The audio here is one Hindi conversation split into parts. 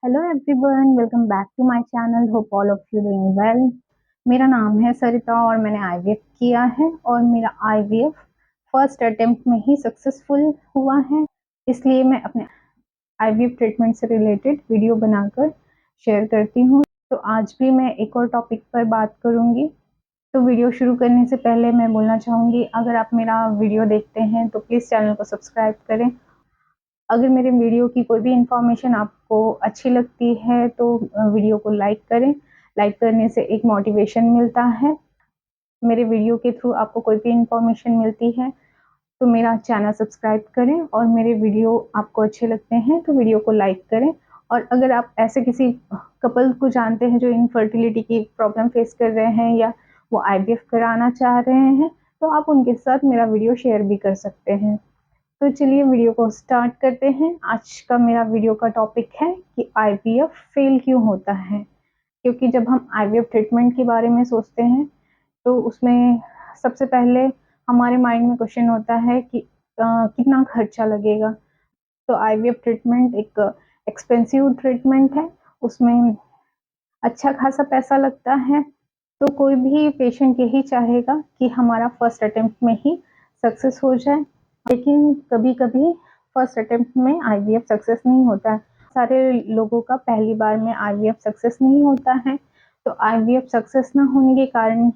Hello everyone, welcome back to my channel. Hope all of you doing well. मेरा नाम है सरिता और मैंने आईवीएफ किया है और मेरा आईवीएफ फर्स्ट अटेम्प्ट में ही सक्सेसफुल हुआ है। इसलिए मैं अपने आईवीएफ ट्रीटमेंट से रिलेटेड वीडियो बनाकर शेयर करती हूँ। तो आज भी मैं एक और टॉपिक पर बात करूँगी। तो वीडियो शुरू करने से पहले मैं बोलना चाहूँगी, अगर आप मेरा वीडियो देखते हैं तो प्लीज़ चैनल को सब्सक्राइब करें। अगर मेरे वीडियो की कोई भी इंफॉर्मेशन आपको अच्छी लगती है तो वीडियो को लाइक करें। लाइक करने से एक मोटिवेशन मिलता है। मेरे वीडियो के थ्रू आपको कोई भी इंफॉर्मेशन मिलती है तो मेरा चैनल सब्सक्राइब करें, और मेरे वीडियो आपको अच्छे लगते हैं तो वीडियो को लाइक करें। और अगर आप ऐसे किसी कपल को जानते हैं जो इनफर्टिलिटी की प्रॉब्लम फेस कर रहे हैं या वो आईवीएफ कराना चाह रहे हैं, तो आप उनके साथ मेरा वीडियो शेयर भी कर सकते हैं। तो चलिए वीडियो को स्टार्ट करते हैं। आज का मेरा वीडियो का टॉपिक है कि आईवीएफ फेल क्यों होता है। क्योंकि जब हम आईवीएफ ट्रीटमेंट के बारे में सोचते हैं तो उसमें सबसे पहले हमारे माइंड में क्वेश्चन होता है कि कितना खर्चा लगेगा। तो आईवीएफ ट्रीटमेंट एक एक्सपेंसिव ट्रीटमेंट है, उसमें अच्छा खासा पैसा लगता है। तो कोई भी पेशेंट यही चाहेगा कि हमारा फर्स्ट अटेम्प्ट में ही सक्सेस हो जाए, लेकिन कभी-कभी फर्स्ट अटेम्प्ट में आईवीएफ सक्सेस नहीं होता है। सारे लोगों का पहली बार में आईवीएफ सक्सेस नहीं होता है। तो आईवीएफ सक्सेस ना होने के कारण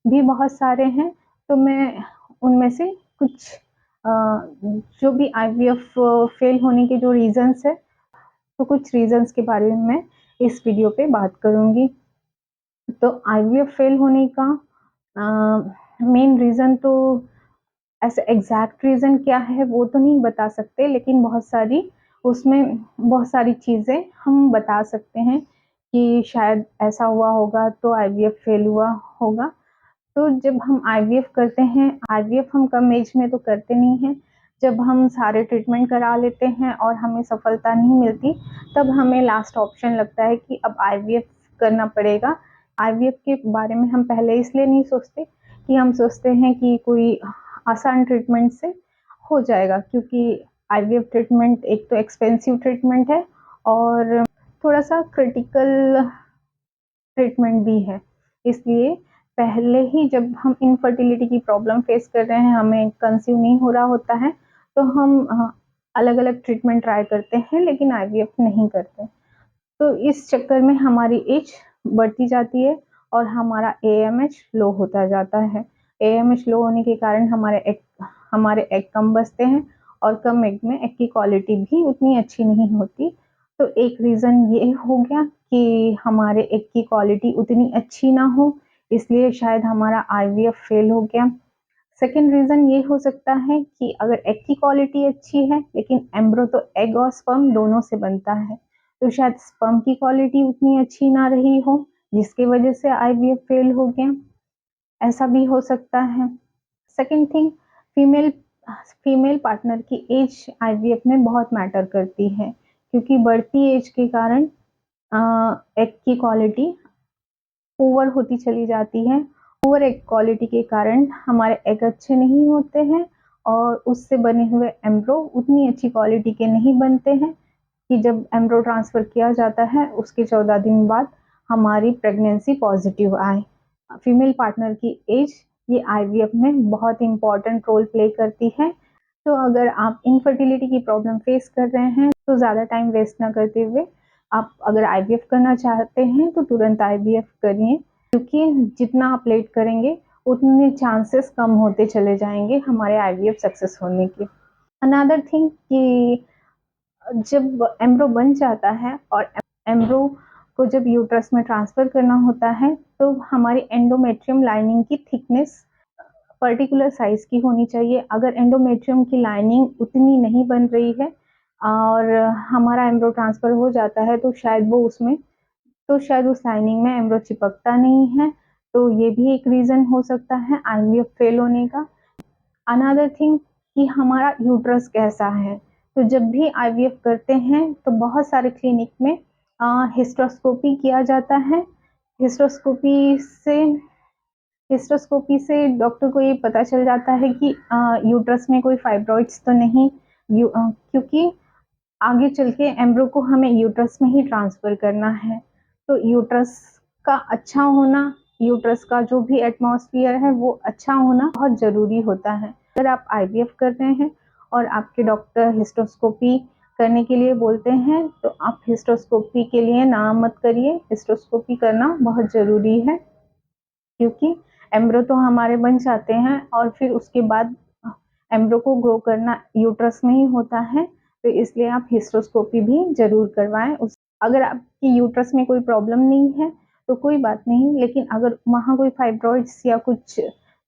भी बहुत सारे हैं। तो मैं उनमें से कुछ जो भी आईवीएफ फेल होने के जो रीज़न्स है, तो कुछ रीज़न्स के बारे में मैं इस वीडियो पे बात करूँगी। तो आईवीएफ फेल होने का मेन रीज़न तो ऐसे एग्जैक्ट रीज़न क्या है वो तो नहीं बता सकते, लेकिन बहुत सारी चीज़ें हम बता सकते हैं कि शायद ऐसा हुआ होगा तो आईवीएफ फेल हुआ होगा। तो जब हम आईवीएफ करते हैं, आईवीएफ हम कम एज में तो करते नहीं हैं। जब हम सारे ट्रीटमेंट करा लेते हैं और हमें सफलता नहीं मिलती, तब हमें लास्ट ऑप्शन लगता है कि अब आईवीएफ करना पड़ेगा। आईवीएफ के बारे में हम पहले इसलिए नहीं सोचते कि हम सोचते हैं कि कोई आसान ट्रीटमेंट से हो जाएगा, क्योंकि आईवीएफ ट्रीटमेंट एक तो एक्सपेंसिव ट्रीटमेंट है और थोड़ा सा क्रिटिकल ट्रीटमेंट भी है। इसलिए पहले ही जब हम इनफर्टिलिटी की प्रॉब्लम फेस कर रहे हैं, हमें कंसीव नहीं हो रहा होता है, तो हम अलग-अलग ट्रीटमेंट ट्राई करते हैं लेकिन आईवीएफ नहीं करते। तो इस चक्कर में हमारी एज बढ़ती जाती है और हमारा एएमएच लो होता जाता है। एएमएच लो होने के कारण हमारे एग कम बचते हैं और कम एग में एग की क्वालिटी भी उतनी अच्छी नहीं होती। तो एक रीज़न ये हो गया कि हमारे एग की क्वालिटी उतनी अच्छी ना हो, इसलिए शायद हमारा आईवीएफ फेल हो गया। सेकंड रीज़न ये हो सकता है कि अगर एग की क्वालिटी अच्छी है, लेकिन एम्ब्रो तो एग और स्पर्म दोनों से बनता है, तो शायद स्पर्म की क्वालिटी उतनी अच्छी ना रही हो, जिसकी वजह से आईवीएफ फेल हो गया। ऐसा भी हो सकता है। Second thing, female female partner की एज आईवीएफ में बहुत मैटर करती है, क्योंकि बढ़ती एज के कारण एग की क्वालिटी ओवर होती चली जाती है। ओवर एग क्वालिटी के कारण हमारे एग अच्छे नहीं होते हैं और उससे बने हुए एम्ब्रो उतनी अच्छी क्वालिटी के नहीं बनते हैं कि जब एम्ब्रो ट्रांसफ़र किया जाता है उसके 14 दिन बाद हमारी प्रेगनेंसी पॉजिटिव आए। फीमेल पार्टनर की एज ये आईवीएफ में बहुत इम्पोर्टेंट रोल प्ले करती है। तो अगर आप इनफर्टिलिटी की प्रॉब्लम फेस कर रहे हैं तो ज़्यादा टाइम वेस्ट ना करते हुए आप अगर आईवीएफ करना चाहते हैं तो तुरंत आईवीएफ करिए, क्योंकि जितना आप लेट करेंगे उतने चांसेस कम होते चले जाएंगे हमारे आईवीएफ सक्सेस होने के। अनदर थिंग कि जब एम्ब्रो बन जाता है और एम्ब्रो को जब यूट्रस में ट्रांसफ़र करना होता है, तो हमारी एंडोमेट्रियम लाइनिंग की थिकनेस पर्टिकुलर साइज़ की होनी चाहिए। अगर एंडोमेट्रियम की लाइनिंग उतनी नहीं बन रही है और हमारा एम्ब्रो ट्रांसफ़र हो जाता है, तो शायद उस लाइनिंग में एम्ब्रो चिपकता नहीं है। तो ये भी एक रीज़न हो सकता है आईवीएफ फेल होने का। अनदर थिंग कि हमारा यूट्रस कैसा है। तो जब भी आईवीएफ करते हैं तो बहुत सारे क्लिनिक में हिस्ट्रोस्कोपी किया जाता है। हिस्ट्रोस्कोपी से हिस्ट्रोस्कोपी से डॉक्टर को ये पता चल जाता है कि यूट्रस में कोई फाइब्रॉइड्स तो नहीं, क्योंकि आगे चल के एम्ब्रो को हमें यूट्रस में ही ट्रांसफ़र करना है। तो यूट्रस का अच्छा होना, यूट्रस का जो भी एटमॉस्फेयर है वो अच्छा होना बहुत ज़रूरी होता है। अगर आप आईवीएफ कर रहे हैं और आपके डॉक्टर हिस्टोस्कोपी करने के लिए बोलते हैं, तो आप हिस्टोस्कोपी के लिए ना मत करिए। हिस्टोस्कोपी करना बहुत ज़रूरी है, क्योंकि एम्ब्रो तो हमारे बन जाते हैं और फिर उसके बाद एम्ब्रो को ग्रो करना यूट्रस में ही होता है, तो इसलिए आप हिस्टोस्कोपी भी ज़रूर करवाएँ। उस अगर आपकी यूट्रस में कोई प्रॉब्लम नहीं है, तो कोई बात नहीं, लेकिन अगर वहाँ कोई फाइब्रॉइड्स या कुछ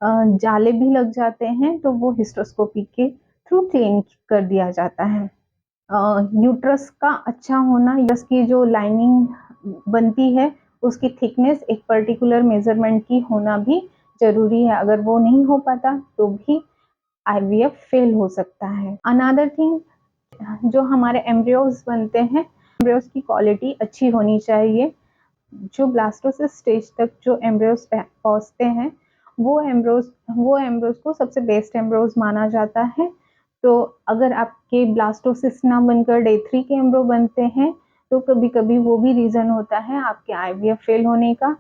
जाले भी लग जाते हैं, तो वो हिस्टोस्कोपी के थ्रू क्लीन कर दिया जाता है। यूट्रस का अच्छा होना, यूट्रस की जो लाइनिंग बनती है उसकी थिकनेस एक पर्टिकुलर मेजरमेंट की होना भी ज़रूरी है। अगर वो नहीं हो पाता तो भी आईवीएफ फेल हो सकता है। अनदर थिंग, जो हमारे एम्ब्रियोज बनते हैं, एम्ब्रियोज की क्वालिटी अच्छी होनी चाहिए। जो ब्लास्टोसिस स्टेज तक जो एम्ब्रियोज पहुंचते हैं, वो एम्ब्रियोज को सबसे बेस्ट एम्ब्रियोज माना जाता है। तो अगर आपके ब्लास्टोसिस ना बनकर डे 3 के एम्ब्रो बनते हैं, तो कभी-कभी वो भी रीज़न होता है आपके आईवीएफ फेल होने का,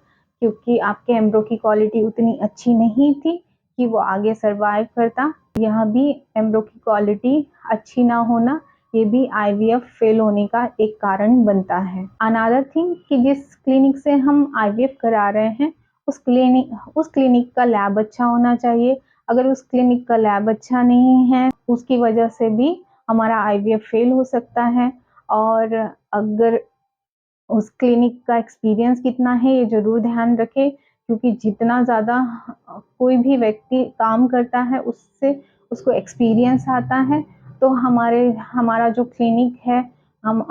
क्योंकि आपके एम्ब्रो की क्वालिटी उतनी अच्छी नहीं थी कि वो आगे सर्वाइव करता। यहाँ भी एम्ब्रो की क्वालिटी अच्छी ना होना, ये भी आईवीएफ फेल होने का एक कारण बनता है। अनदर थिंग, कि जिस क्लिनिक से हम आईवीएफ करा रहे हैं, उस क्लिनिक का लैब अच्छा होना चाहिए। अगर उस क्लिनिक का लैब अच्छा नहीं है, उसकी वजह से भी हमारा आईवीएफ फेल हो सकता है। और अगर उस क्लिनिक का एक्सपीरियंस कितना है, ये ज़रूर ध्यान रखें, क्योंकि जितना ज़्यादा कोई भी व्यक्ति काम करता है, उससे उसको एक्सपीरियंस आता है। तो हमारा जो क्लिनिक है, हम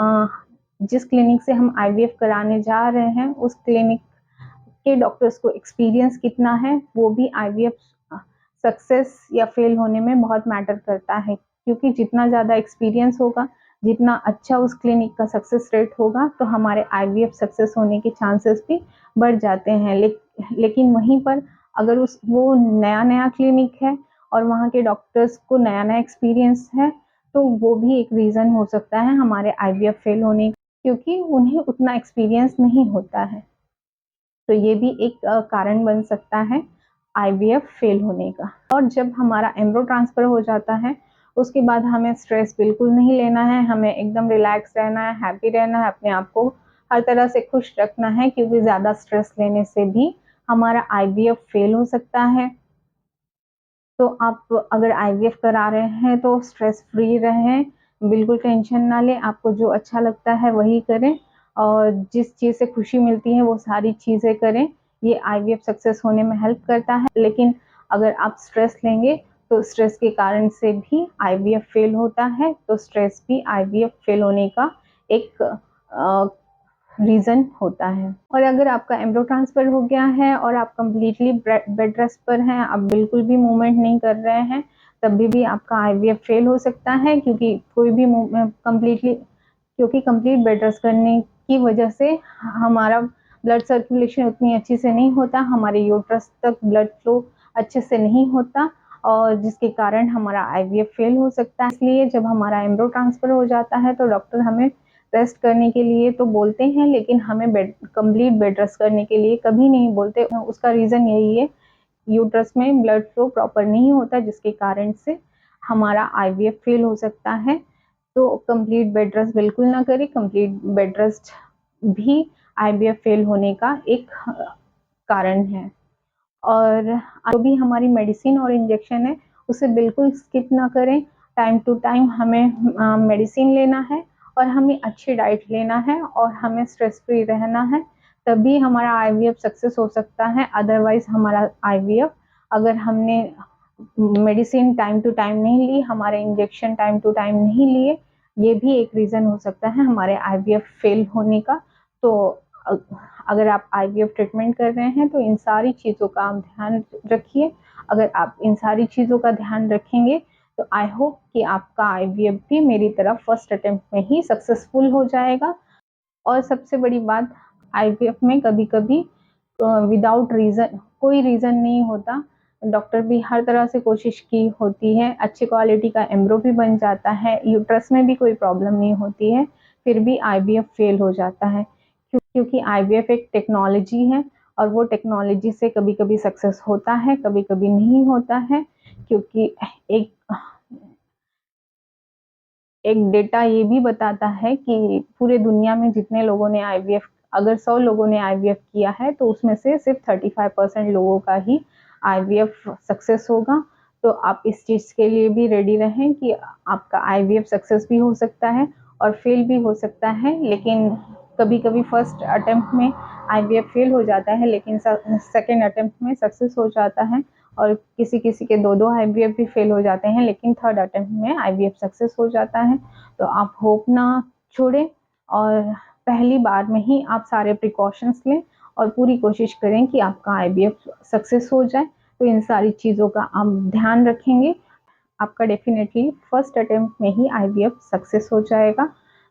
जिस क्लिनिक से हम आईवीएफ कराने जा रहे हैं, उस क्लिनिक के डॉक्टर्स को एक्सपीरियंस कितना है, वो भी आईवीएफ सक्सेस या फेल होने में बहुत मैटर करता है। क्योंकि जितना ज़्यादा एक्सपीरियंस होगा, जितना अच्छा उस क्लिनिक का सक्सेस रेट होगा, तो हमारे आईवीएफ सक्सेस होने के चांसेस भी बढ़ जाते हैं। लेकिन वहीं पर अगर वो नया-नया क्लिनिक है और वहाँ के डॉक्टर्स को नया-नया एक्सपीरियंस है, तो वो भी एक रीज़न हो सकता है हमारे आईवीएफ फेल होने का, क्योंकि उन्हें उतना एक्सपीरियंस नहीं होता है। तो ये भी एक कारण बन सकता है आईवीएफ फेल होने का। और जब हमारा एम्ब्रो ट्रांसफ़र हो जाता है, उसके बाद हमें स्ट्रेस बिल्कुल नहीं लेना है, हमें एकदम रिलैक्स रहना है, हैप्पी रहना है, अपने आप को हर तरह से खुश रखना है, क्योंकि ज़्यादा स्ट्रेस लेने से भी हमारा आईवीएफ फेल हो सकता है। तो आप अगर आईवीएफ करा रहे हैं, तो स्ट्रेस फ्री रहें, बिल्कुल टेंशन ना लें, आपको जो अच्छा लगता है वही करें और जिस चीज़ से खुशी मिलती है वो सारी चीज़ें करें। ये आईवीएफ सक्सेस होने में हेल्प करता है। लेकिन अगर आप स्ट्रेस लेंगे, तो स्ट्रेस के कारण से भी आईवीएफ फेल होता है, तो स्ट्रेस भी आईवीएफ फेल होने का एक रीज़न होता है। और अगर आपका एम्ब्रो ट्रांसफ़र हो गया है और आप कंप्लीटली बेड रेस्ट पर हैं, आप बिल्कुल भी मूवमेंट नहीं कर रहे हैं, तभी भी आपका आईवीएफ फेल हो सकता है, क्योंकि कोई भी कंप्लीट बेड रेस्ट करने की वजह से हमारा ब्लड सर्कुलेशन उतनी अच्छी से नहीं होता, हमारे यूट्रस तक ब्लड फ्लो अच्छे से नहीं होता, और जिसके कारण हमारा आईवीएफ फेल हो सकता है। इसलिए जब हमारा एम्ब्रो ट्रांसफ़र हो जाता है, तो डॉक्टर हमें रेस्ट करने के लिए तो बोलते हैं, लेकिन हमें कंप्लीट बेड रेस्ट करने के लिए कभी नहीं बोलते। उसका रीज़न यही है, यूट्रस में ब्लड फ्लो प्रॉपर नहीं होता, जिसके कारण से हमारा आईवीएफ फेल हो सकता है। तो कंप्लीट बेड रेस्ट बिल्कुल ना करें, कंप्लीट बेड रेस्ट भी आईवीएफ फेल होने का एक कारण है। और जो भी हमारी मेडिसिन और इंजेक्शन है, उसे बिल्कुल स्किप ना करें। टाइम टू टाइम हमें मेडिसिन लेना है और हमें अच्छी डाइट लेना है और हमें स्ट्रेस फ्री रहना है, तभी हमारा आईवीएफ सक्सेस हो सकता है। अदरवाइज हमारा आईवीएफ, अगर हमने मेडिसिन टाइम टू टाइम नहीं ली, हमारे इंजेक्शन टाइम टू टाइम नहीं लिए, ये भी एक रीज़न हो सकता है हमारे आईवीएफ फेल होने का। तो अगर आप आईवीएफ ट्रीटमेंट कर रहे हैं, तो इन सारी चीज़ों का आप ध्यान रखिए। अगर आप इन सारी चीज़ों का ध्यान रखेंगे, तो आई होप कि आपका आईवीएफ भी मेरी तरह फर्स्ट अटेम्प्ट में ही सक्सेसफुल हो जाएगा। और सबसे बड़ी बात, आईवीएफ में कभी-कभी विदाउट रीज़न, कोई रीज़न नहीं होता डॉक्टर भी हर तरह से कोशिश की होती है, अच्छी क्वालिटी का एम्ब्रो भी बन जाता है, यूट्रस में भी कोई प्रॉब्लम नहीं होती है, फिर भी आईवीएफ फेल हो जाता है। क्योंकि आईवीएफ एक टेक्नोलॉजी है और वो टेक्नोलॉजी से कभी-कभी सक्सेस होता है, कभी-कभी नहीं होता है, क्योंकि एक एक डेटा ये भी बताता है कि पूरे दुनिया में जितने लोगों ने आईवीएफ, अगर 100 लोगों ने आईवीएफ किया है तो उसमें से सिर्फ 35% लोगों का ही आईवीएफ सक्सेस होगा। तो आप इस चीज़ के लिए भी रेडी रहें कि आपका आईवीएफ सक्सेस भी हो सकता है और फेल भी हो सकता है, लेकिन कभी-कभी फर्स्ट अटेम्प्ट में आईवीएफ फेल हो जाता है, लेकिन सेकंड अटेम्प्ट में सक्सेस हो जाता है, और किसी-किसी के 2-2 आईवीएफ भी फेल हो जाते हैं, लेकिन थर्ड अटेम्प्ट में आईवीएफ सक्सेस हो जाता है। तो आप होप ना छोड़ें और पहली बार में ही आप सारे प्रिकॉशंस लें और पूरी कोशिश करें कि आपका आईवीएफ सक्सेस हो जाए। तो इन सारी चीज़ों का आप ध्यान रखेंगे, आपका डेफिनेटली फर्स्ट अटेम्प्ट में ही आईवीएफ सक्सेस हो जाएगा।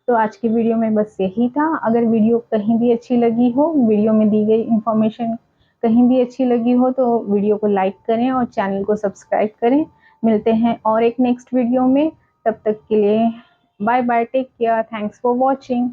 तो आज की वीडियो में बस यही था। अगर वीडियो कहीं भी अच्छी लगी हो, वीडियो में दी गई इन्फॉर्मेशन कहीं भी अच्छी लगी हो, तो वीडियो को लाइक करें और चैनल को सब्सक्राइब करें। मिलते हैं और एक नेक्स्ट वीडियो में, तब तक के लिए bye bye, take care, thanks for watching.